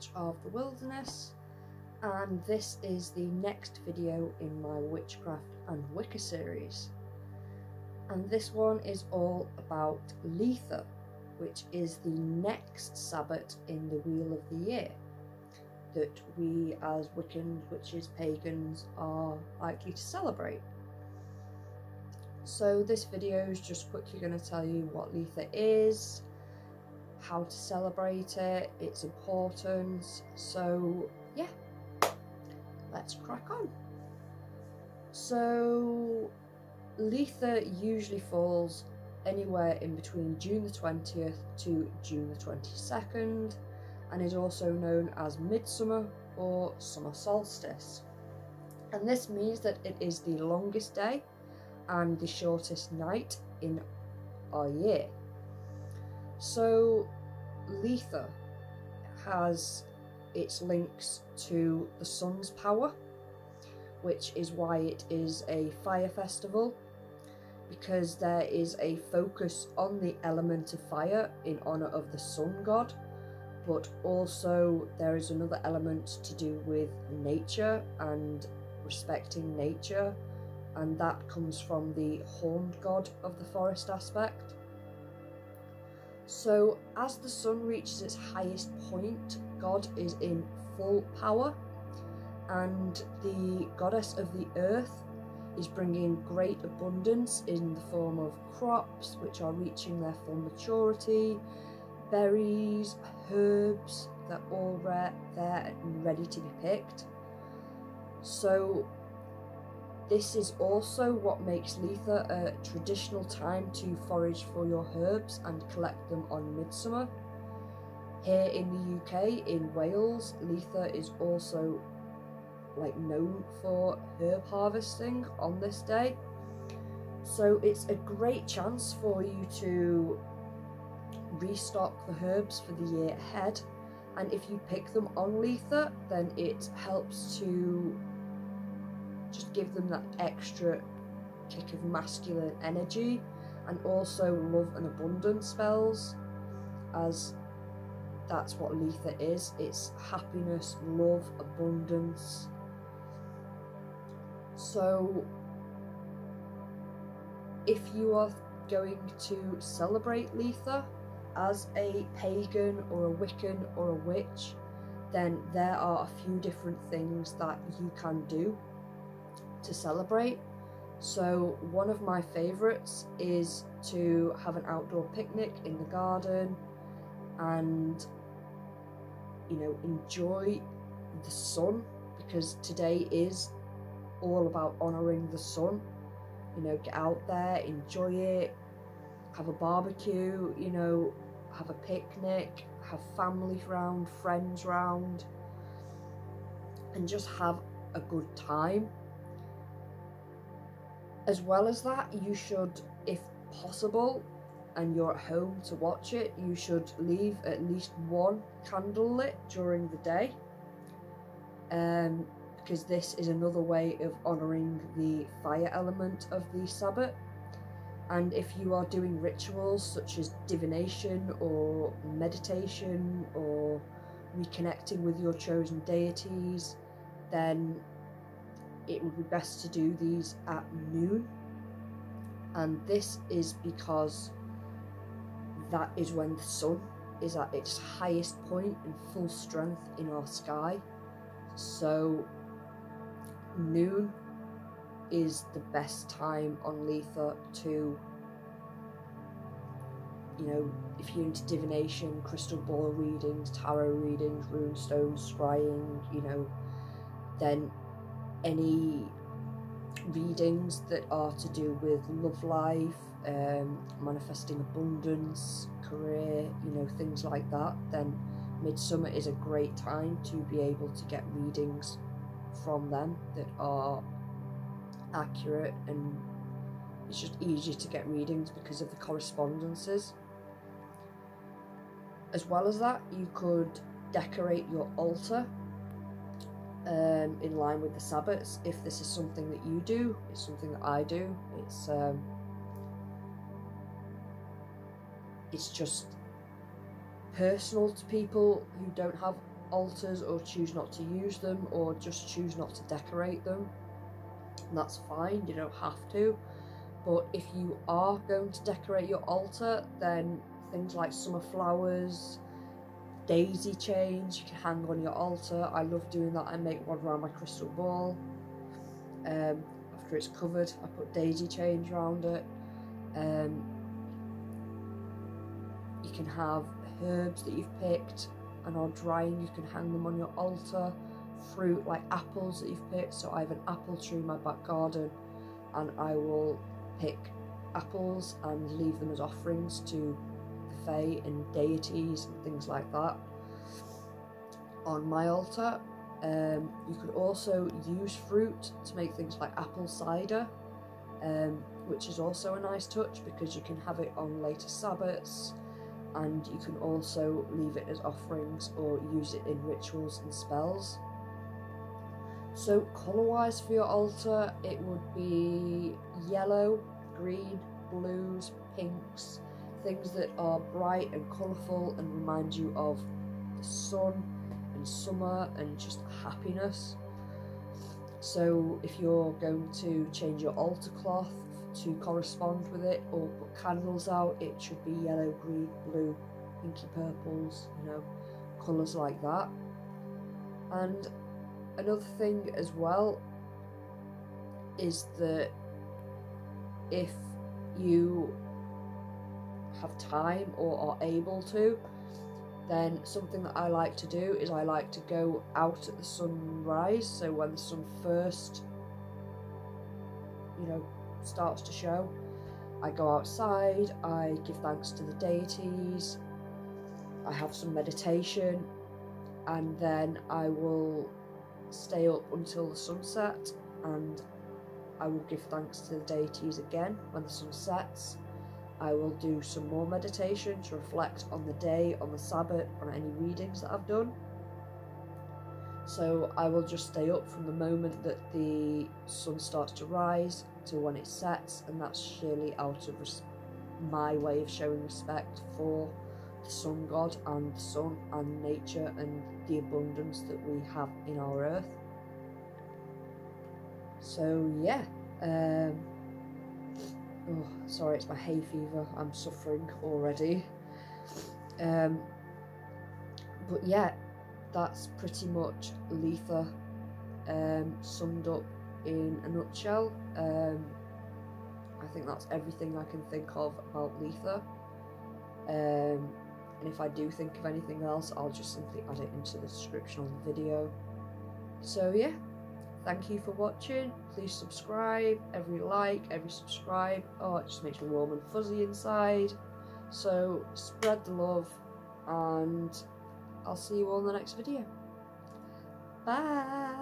Witch of the Wilderness, and this is the next video in my Witchcraft and Wicca series. And this one is all about Litha, which is the next Sabbath in the Wheel of the Year that we as Wiccans, witches, pagans are likely to celebrate. So this video is just quickly going to tell you what Litha is, how to celebrate it, its importance. So yeah, let's crack on. So Litha usually falls anywhere in between June the 20th to June the 22nd, and is also known as midsummer or summer solstice. And this means that it is the longest day and the shortest night in our year. So Litha has its links to the sun's power, which is why it is a fire festival, because there is a focus on the element of fire in honour of the sun god, but also there is another element to do with nature and respecting nature, and that comes from the horned god of the forest aspect. So as the sun reaches its highest point, God is in full power, and the goddess of the earth is bringing great abundance in the form of crops which are reaching their full maturity, berries, herbs that are all there and ready to be picked. So this is also what makes Litha a traditional time to forage for your herbs and collect them on midsummer. Here in the UK, in Wales, Litha is also known for herb harvesting on this day. So it's a great chance for you to restock the herbs for the year ahead, and if you pick them on Litha, then it helps to just give them that extra kick of masculine energy, and also love and abundance spells, as that's what Litha is. It's happiness, love, abundance. So if you are going to celebrate Litha as a pagan or a Wiccan or a witch, then there are a few different things that you can do to celebrate. So one of my favourites is to have an outdoor picnic in the garden and, you know, enjoy the sun, because today is all about honouring the sun. You know, get out there, enjoy it, have a barbecue, you know, have a picnic, have family round, friends round, and just have a good time. As well as that, you should, if possible, and you're at home to watch it, you should leave at least one candle lit during the day, because this is another way of honouring the fire element of the Sabbath. And if you are doing rituals such as divination or meditation or reconnecting with your chosen deities, then it would be best to do these at noon. And this is because that is when the sun is at its highest point and full strength in our sky. So noon is the best time on Litha to, you know, if you're into divination, crystal ball readings, tarot readings, runestones, scrying, you know, then any readings that are to do with love life, manifesting abundance, career, you know, things like that, then midsummer is a great time to be able to get readings from them that are accurate, and it's just easier to get readings because of the correspondences. As well as that, you could decorate your altar in line with the Sabbaths, if this is something that you do. It's something that I do. It's just personal to people who don't have altars or choose not to use them, or just choose not to decorate them, and that's fine, you don't have to. But if you are going to decorate your altar, then things like summer flowers, daisy chains you can hang on your altar. I love doing that. I make one around my crystal ball. After it's covered, I put daisy chains around it. You can have herbs that you've picked and are drying, you can hang them on your altar. Fruit like apples that you've picked, so I have an apple tree in my back garden, and I will pick apples and leave them as offerings to the fae and deities and things like that on my altar. You could also use fruit to make things like apple cider, which is also a nice touch because you can have it on later Sabbaths, and you can also leave it as offerings or use it in rituals and spells. So colour-wise for your altar, it would be yellow, green, blues, pinks, things that are bright and colourful and remind you of the sun and summer and just happiness. So if you're going to change your altar cloth to correspond with it, or put candles out, it should be yellow, green, blue, pinky purples, you know, colours like that. And another thing as well is that if you have time or are able to, then something that I like to do is I like to go out at the sunrise, so when the sun first, you know, starts to show, I go outside, I give thanks to the deities, I have some meditation, and then I will stay up until the sunset, and I will give thanks to the deities again when the sun sets. I will do some more meditation to reflect on the day, on the Sabbath, on any readings that I've done. So I will just stay up from the moment that the sun starts to rise to when it sets, and that's surely out of my way of showing respect for the sun god and the sun and nature and the abundance that we have in our earth. So yeah, oh, sorry, it's my hay fever, I'm suffering already. But yeah, that's pretty much Litha summed up in a nutshell. I think that's everything I can think of about Litha. And if I do think of anything else, I'll just simply add it into the description on the video. So yeah, thank you for watching. Please subscribe. Every like, every subscribe, oh, it just makes me warm and fuzzy inside. So spread the love, and I'll see you all in the next video. Bye!